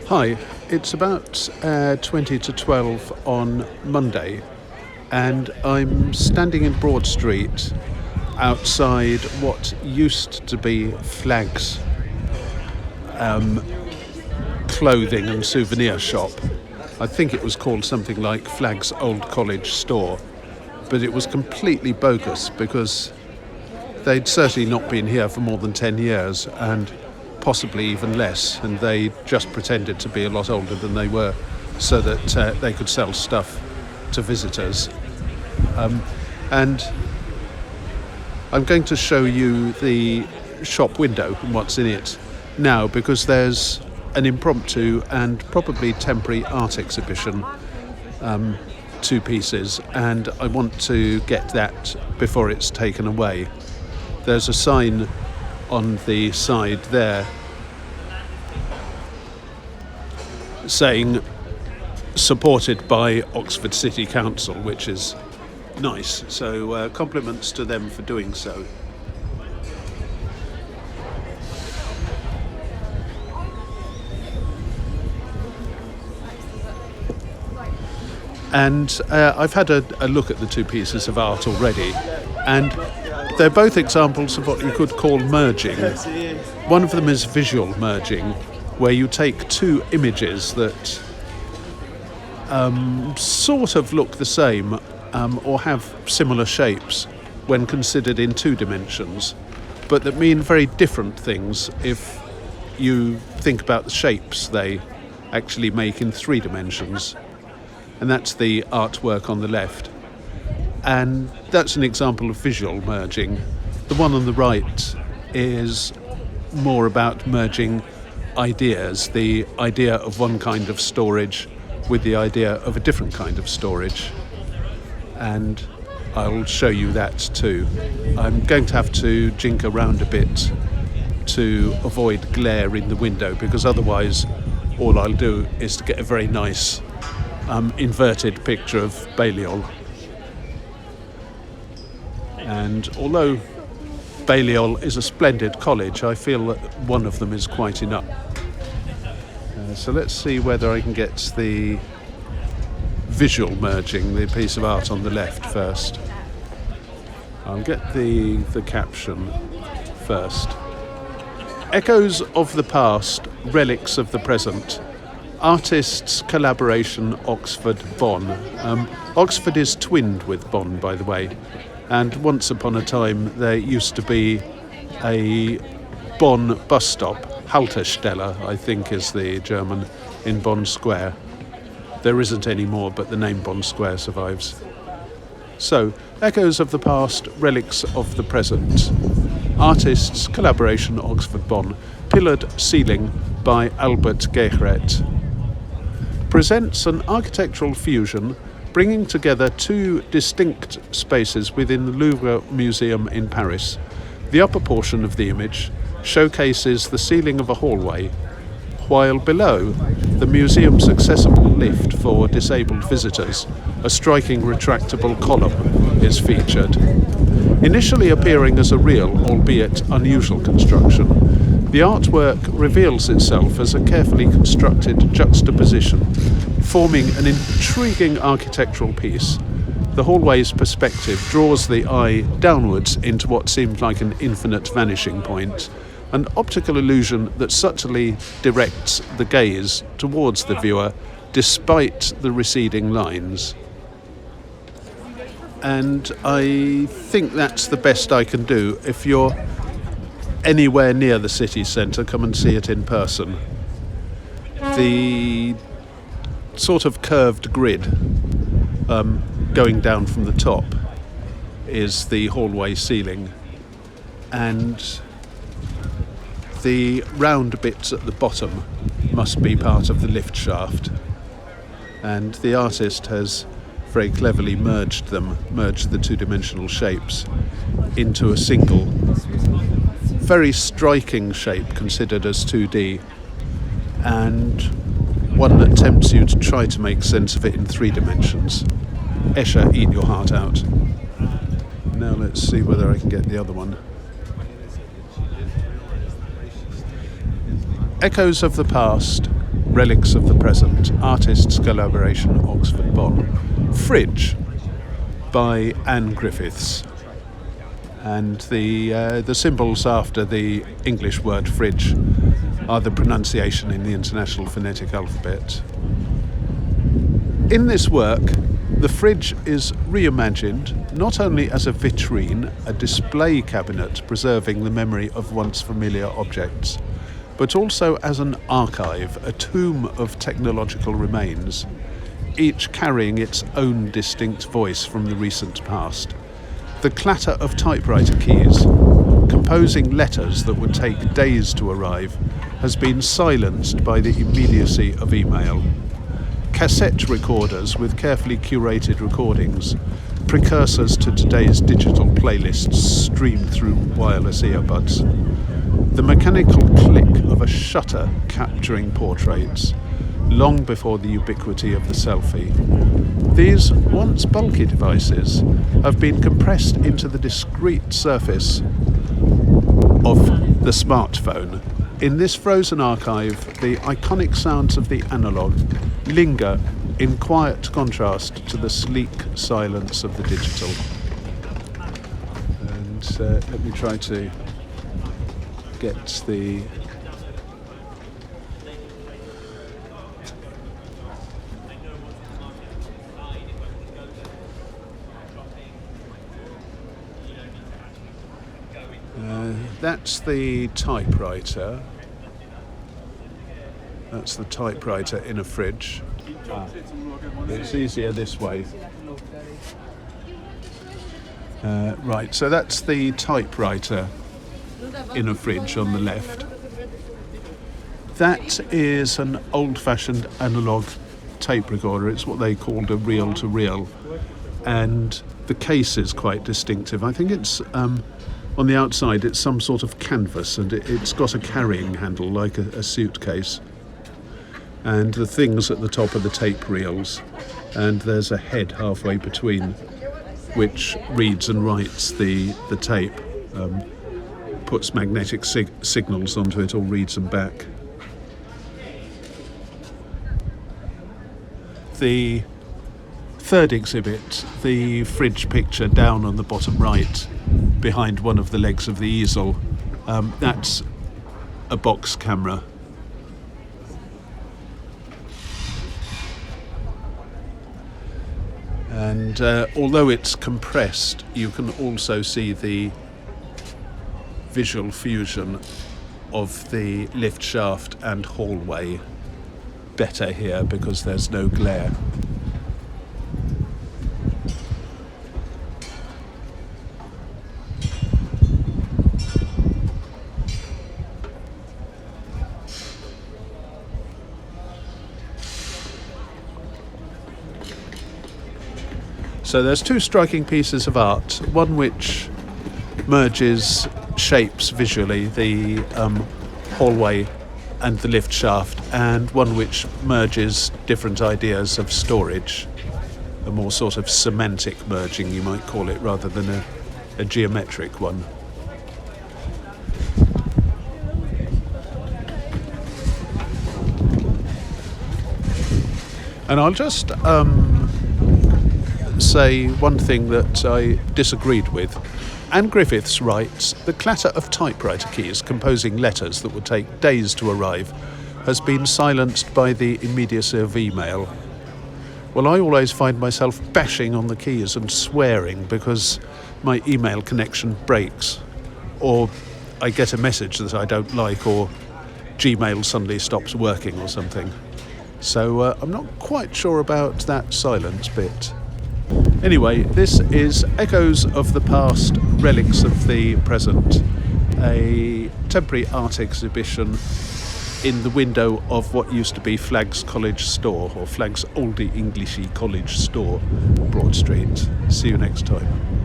Hi, it's about 20 to 12 on Monday, and I'm standing in Broad Street outside what used to be frɪdʒ clothing and souvenir shop. I think it was called something like frɪdʒ Old College Store, but it was completely bogus because they'd certainly not been here for more than 10 years and possibly even less, and they just pretended to be a lot older than they were so that they could sell stuff to visitors. And I'm going to show you the shop window and what's in it now, because there's an impromptu and probably temporary art exhibition, 2 pieces, and I want to get that before it's taken away. There's a sign on the side there saying supported by Oxford City Council, which is nice, so compliments to them for doing so. And I've had a look at the 2 pieces of art already, and they're both examples of what you could call merging. One of them is visual merging, where you take 2 images that sort of look the same or have similar shapes when considered in 2 dimensions, but that mean very different things if you think about the shapes they actually make in 3 dimensions. And that's the artwork on the left. And that's an example of visual merging. The one on the right is more about merging ideas, the idea of one kind of storage with the idea of a different kind of storage. And I'll show you that too. I'm going to have to jink around a bit to avoid glare in the window, because otherwise all I'll do is to get a very nice inverted picture of Balliol. And although Balliol is a splendid college, I feel that one of them is quite enough. So let's see whether I can get the visual merging, the piece of art on the left first. I'll get the caption first. Echoes of the past, relics of the present. Artists collaboration Oxford-Bonn. Oxford is twinned with Bonn, by the way, and once upon a time there used to be a Bonn bus stop, Haltestelle I think is the German, in Bonn Square. There isn't any more, but the name Bonn Square survives. So, echoes of the past, relics of the present. Artists collaboration Oxford-Bonn. Pillared ceiling by Albert Gehret. Presents an architectural fusion bringing together 2 distinct spaces within the Louvre Museum in Paris. The upper portion of the image showcases the ceiling of a hallway, while below, the museum's accessible lift for disabled visitors, a striking retractable column, is featured. Initially appearing as a real, albeit unusual construction, the artwork reveals itself as a carefully constructed juxtaposition, forming an intriguing architectural piece. The hallway's perspective draws the eye downwards into what seemed like an infinite vanishing point, an optical illusion that subtly directs the gaze towards the viewer despite the receding lines. And I think that's the best I can do. If you're anywhere near the city centre, come and see it in person. The sort of curved grid going down from the top is the hallway ceiling, and the round bits at the bottom must be part of the lift shaft, and the artist has very cleverly merged the 2-dimensional shapes into a single, very striking shape considered as 2D, and one that tempts you to try to make sense of it in 3 dimensions. Escher, eat your heart out. Now let's see whether I can get the other one. Echoes of the past, Relics of the Present, Artists Collaboration, Oxford-Bonn. frɪdʒ by Anne Griffiths. And the symbols after the English word fridge are the pronunciation in the International Phonetic Alphabet. In this work, the fridge is reimagined not only as a vitrine, a display cabinet preserving the memory of once familiar objects, but also as an archive, a tomb of technological remains, each carrying its own distinct voice from the recent past. The clatter of typewriter keys, composing letters that would take days to arrive, has been silenced by the immediacy of email. Cassette recorders with carefully curated recordings, precursors to today's digital playlists, stream through wireless earbuds. The mechanical click of a shutter capturing portraits, long before the ubiquity of the selfie. These once bulky devices have been compressed into the discrete surface of the smartphone. In this frozen archive, the iconic sounds of the analogue linger in quiet contrast to the sleek silence of the digital. And let me try to get the that's the typewriter. That's the typewriter in a fridge. It's easier this way. Right, so that's the typewriter in a fridge on the left. That is an old-fashioned analog tape recorder. It's what they called a reel-to-reel, and the case is quite distinctive. I think it's on the outside it's some sort of canvas, and it's got a carrying handle like a suitcase, and the things at the top are the tape reels, and there's a head halfway between which reads and writes the tape, puts magnetic signals onto it or reads them back. The third exhibit, the fridge picture down on the bottom right behind one of the legs of the easel, that's a box camera. And although it's compressed, you can also see the visual fusion of the lift shaft and hallway better here because there's no glare. So there's two striking pieces of art, one which merges shapes visually, the hallway and the lift shaft, and one which merges different ideas of storage, a more sort of semantic merging, you might call it, rather than a geometric one. And I'll just say one thing that I disagreed with. Anne Griffiths writes, "The clatter of typewriter keys composing letters that would take days to arrive has been silenced by the immediacy of email." Well, I always find myself bashing on the keys and swearing because my email connection breaks, or I get a message that I don't like, or Gmail suddenly stops working or something. So I'm not quite sure about that silence bit. Anyway, this is Echoes of the Past, Relics of the Present, a temporary art exhibition in the window of what used to be Flagg's College Store, or Flagg's Oldie Englishy College Store, Broad Street. See you next time.